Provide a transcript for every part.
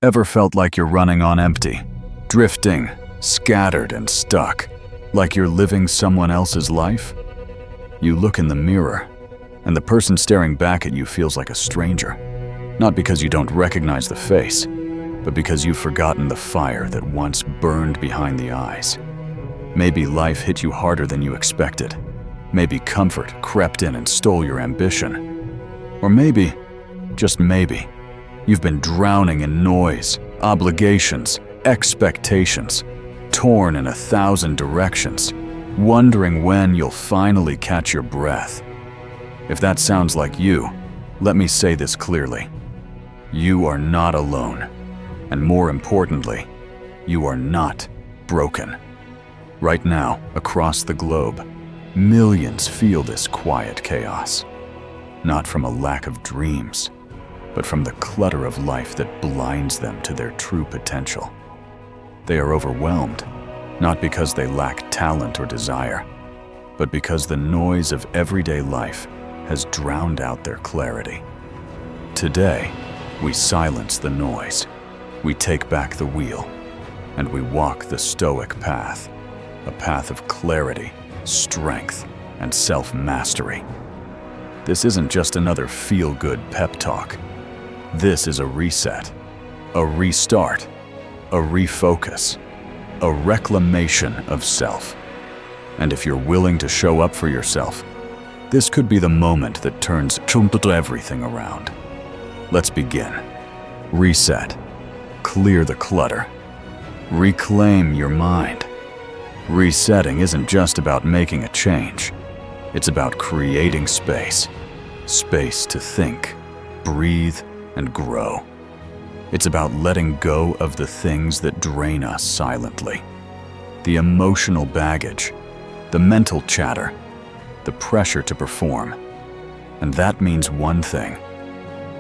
Ever felt like you're running on empty, drifting, scattered and stuck, like you're living someone else's life? You look in the mirror, and the person staring back at you feels like a stranger. Not because you don't recognize the face, but because you've forgotten the fire that once burned behind the eyes. Maybe life hit you harder than you expected. Maybe comfort crept in and stole your ambition. Or maybe, just maybe, you've been drowning in noise, obligations, expectations, torn in 1,000 directions, wondering when you'll finally catch your breath. If that sounds like you, let me say this clearly. You are not alone. And more importantly, you are not broken. Right now, across the globe, millions feel this quiet chaos. Not from a lack of dreams, but from the clutter of life that blinds them to their true potential. They are overwhelmed, not because they lack talent or desire, but because the noise of everyday life has drowned out their clarity. Today, we silence the noise, we take back the wheel, and we walk the Stoic path, a path of clarity, strength, and self-mastery. This isn't just another feel-good pep talk. This is a reset, a restart, a refocus, a reclamation of self. And if you're willing to show up for yourself, this could be the moment that turns everything around. Let's begin. Reset. Clear the clutter. Reclaim your mind. Resetting isn't just about making a change. It's about creating space. Space to think, breathe, and grow. It's about letting go of the things that drain us silently. The emotional baggage, the mental chatter, the pressure to perform. And that means one thing.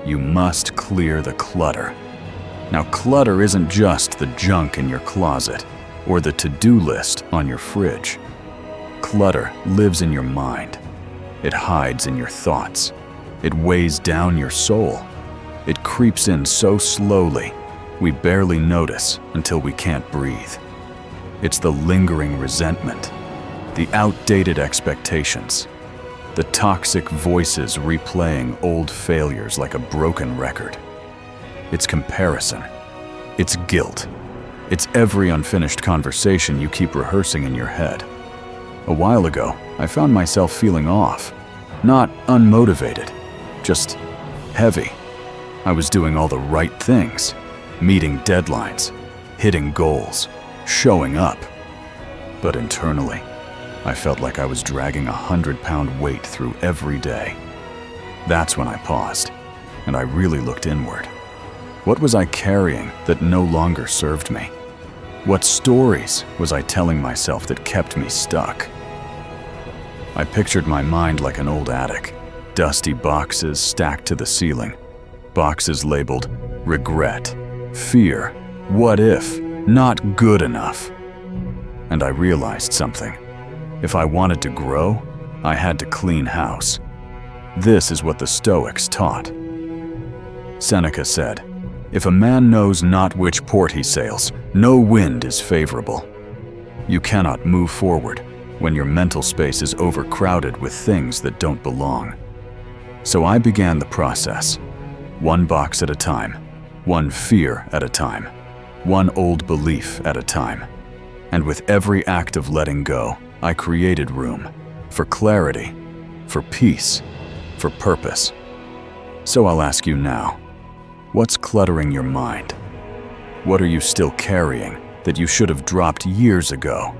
You must clear the clutter. Now, clutter isn't just the junk in your closet or the to-do list on your fridge. Clutter lives in your mind. It hides in your thoughts. It weighs down your soul. It creeps in so slowly, we barely notice until we can't breathe. It's the lingering resentment, the outdated expectations, the toxic voices replaying old failures like a broken record. It's comparison. It's guilt. It's every unfinished conversation you keep rehearsing in your head. A while ago, I found myself feeling off. Not unmotivated, just heavy. I was doing all the right things, meeting deadlines, hitting goals, showing up. But internally, I felt like I was dragging 100-pound weight through every day. That's when I paused, and I really looked inward. What was I carrying that no longer served me? What stories was I telling myself that kept me stuck? I pictured my mind like an old attic, dusty boxes stacked to the ceiling, boxes labeled regret, fear, what if, not good enough. And I realized something. If I wanted to grow, I had to clean house. This is what the Stoics taught. Seneca said, "If a man knows not which port he sails, no wind is favorable." You cannot move forward when your mental space is overcrowded with things that don't belong. So I began the process, one box at a time, one fear at a time, one old belief at a time. And with every act of letting go, I created room for clarity, for peace, for purpose. So I'll ask you now, what's cluttering your mind? What are you still carrying that you should have dropped years ago?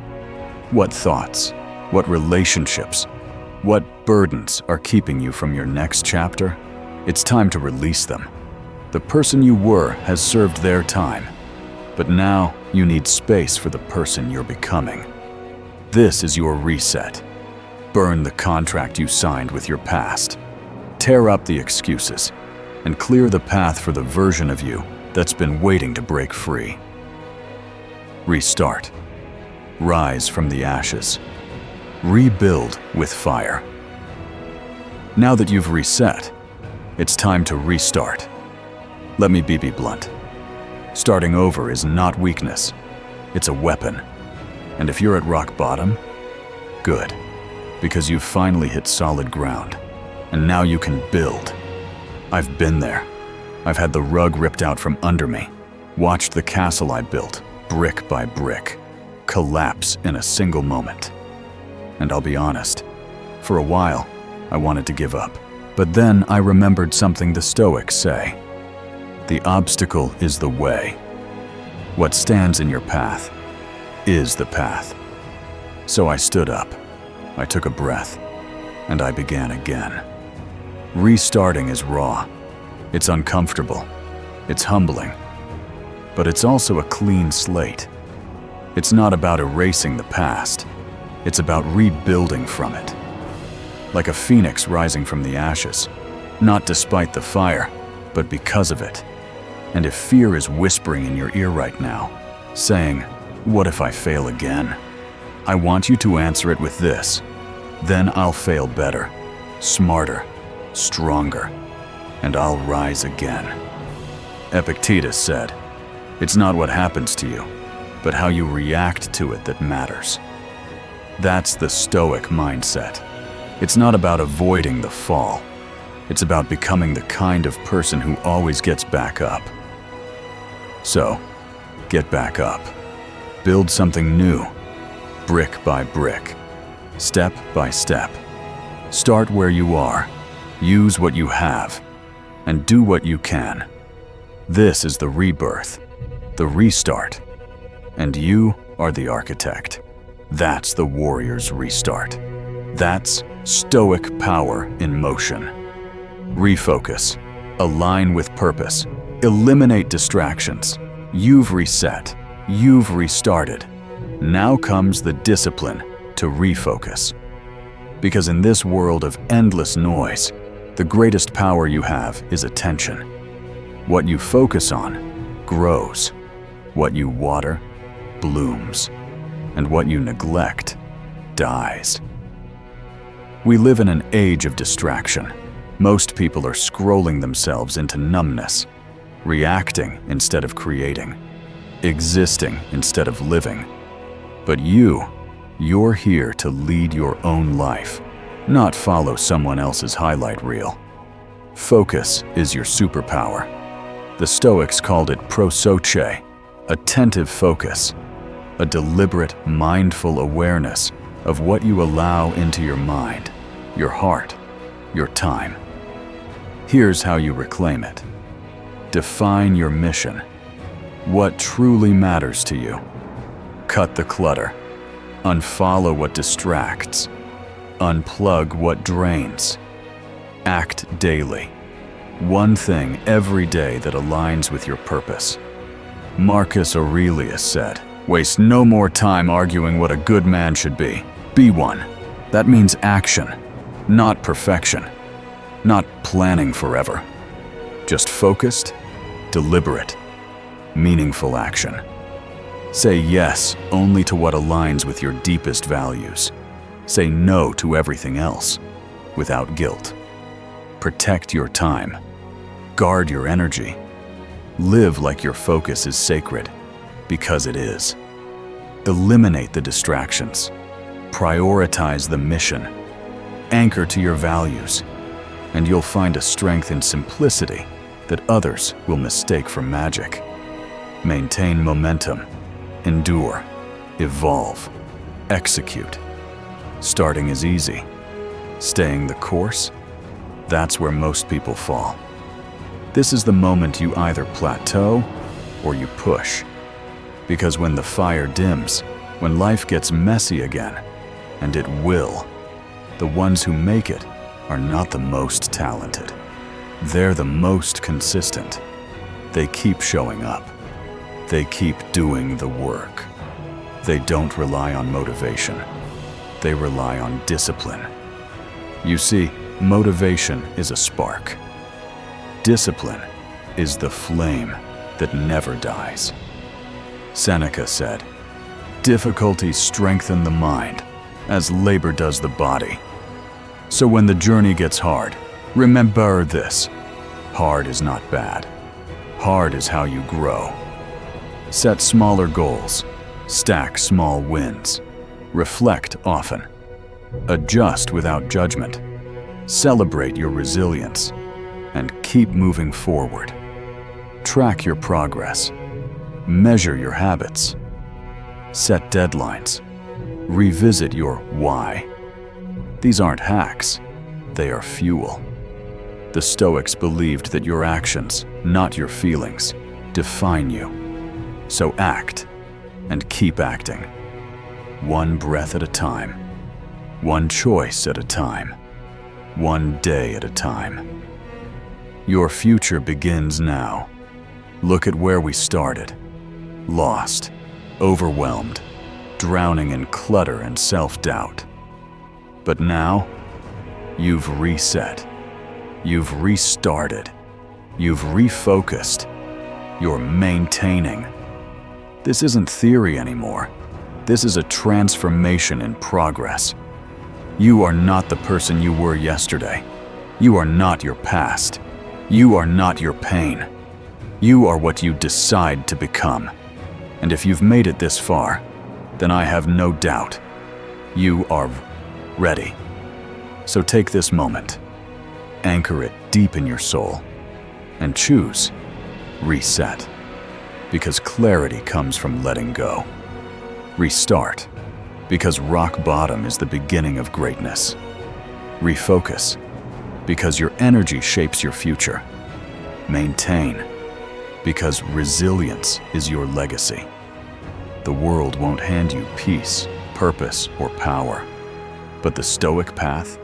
What thoughts, what relationships, what burdens are keeping you from your next chapter? It's time to release them. The person you were has served their time, but now you need space for the person you're becoming. This is your reset. Burn the contract you signed with your past. Tear up the excuses and clear the path for the version of you that's been waiting to break free. Restart. Rise from the ashes. Rebuild with fire. Now that you've reset, it's time to restart. Let me be blunt. Starting over is not weakness. It's a weapon. And if you're at rock bottom, good. Because you've finally hit solid ground. And now you can build. I've been there. I've had the rug ripped out from under me. Watched the castle I built, brick by brick, collapse in a single moment. And I'll be honest, for a while, I wanted to give up. But then I remembered something the Stoics say. The obstacle is the way. What stands in your path is the path. So I stood up, I took a breath, and I began again. Restarting is raw. It's uncomfortable. It's humbling. But it's also a clean slate. It's not about erasing the past. It's about rebuilding from it. Like a phoenix rising from the ashes, not despite the fire, but because of it. And if fear is whispering in your ear right now, saying, "What if I fail again?" I want you to answer it with this: then I'll fail better, smarter, stronger, and I'll rise again. Epictetus said, "It's not what happens to you, but how you react to it that matters." That's the Stoic mindset. It's not about avoiding the fall. It's about becoming the kind of person who always gets back up. So, get back up. Build something new, brick by brick, step by step. Start where you are, use what you have, and do what you can. This is the rebirth, the restart, and you are the architect. That's the warrior's restart. That's Stoic power in motion. Refocus, align with purpose, eliminate distractions. You've reset, you've restarted. Now comes the discipline to refocus. Because in this world of endless noise, the greatest power you have is attention. What you focus on grows. What you water blooms. And what you neglect dies. We live in an age of distraction. Most people are scrolling themselves into numbness, reacting instead of creating, existing instead of living. But you're here to lead your own life, not follow someone else's highlight reel. Focus is your superpower. The Stoics called it prosoche, attentive focus, a deliberate, mindful awareness of what you allow into your mind, your heart, your time. Here's how you reclaim it. Define your mission. What truly matters to you? Cut the clutter. Unfollow what distracts. Unplug what drains. Act daily. One thing every day that aligns with your purpose. Marcus Aurelius said, "Waste no more time arguing what a good man should be. Be one." That means action, not perfection, not planning forever. Just focused, deliberate, meaningful action. Say yes only to what aligns with your deepest values. Say no to everything else, without guilt. Protect your time. Guard your energy. Live like your focus is sacred, because it is. Eliminate the distractions. Prioritize the mission. Anchor to your values, and you'll find a strength in simplicity that others will mistake for magic. Maintain momentum. Endure. Evolve. Execute. Starting is easy. Staying the course, that's where most people fall. This is the moment you either plateau or you push. Because when the fire dims, when life gets messy again, and it will, the ones who make it are not the most talented. They're the most consistent. They keep showing up. They keep doing the work. They don't rely on motivation. They rely on discipline. You see, motivation is a spark. Discipline is the flame that never dies. Seneca said, "Difficulties strengthen the mind, as labor does the body." So when the journey gets hard, remember this: hard is not bad. Hard is how you grow. Set smaller goals. Stack small wins. Reflect often. Adjust without judgment. Celebrate your resilience. And keep moving forward. Track your progress. Measure your habits. Set deadlines. Revisit your why. These aren't hacks. They are fuel. The Stoics believed that your actions, not your feelings, define you. So act, and keep acting. One breath at a time. One choice at a time. One day at a time. Your future begins now. Look at where we started. Lost, overwhelmed, drowning in clutter and self-doubt. But now, you've reset. You've restarted. You've refocused. You're maintaining. This isn't theory anymore. This is a transformation in progress. You are not the person you were yesterday. You are not your past. You are not your pain. You are what you decide to become. And if you've made it this far, then I have no doubt you are ready. So take this moment, anchor it deep in your soul, and choose reset. Because clarity comes from letting go. Restart, because rock bottom is the beginning of greatness. Refocus, because your energy shapes your future. Maintain, because resilience is your legacy. The world won't hand you peace, purpose, or power. But the Stoic path,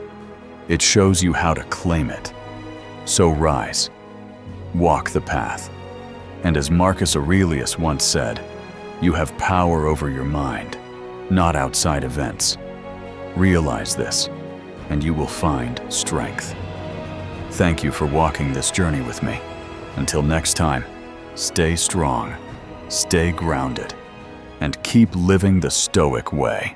it shows you how to claim it. So rise, walk the path. And as Marcus Aurelius once said, you have power over your mind, not outside events. Realize this, and you will find strength. Thank you for walking this journey with me. Until next time, stay strong, stay grounded, and keep living the Stoic way.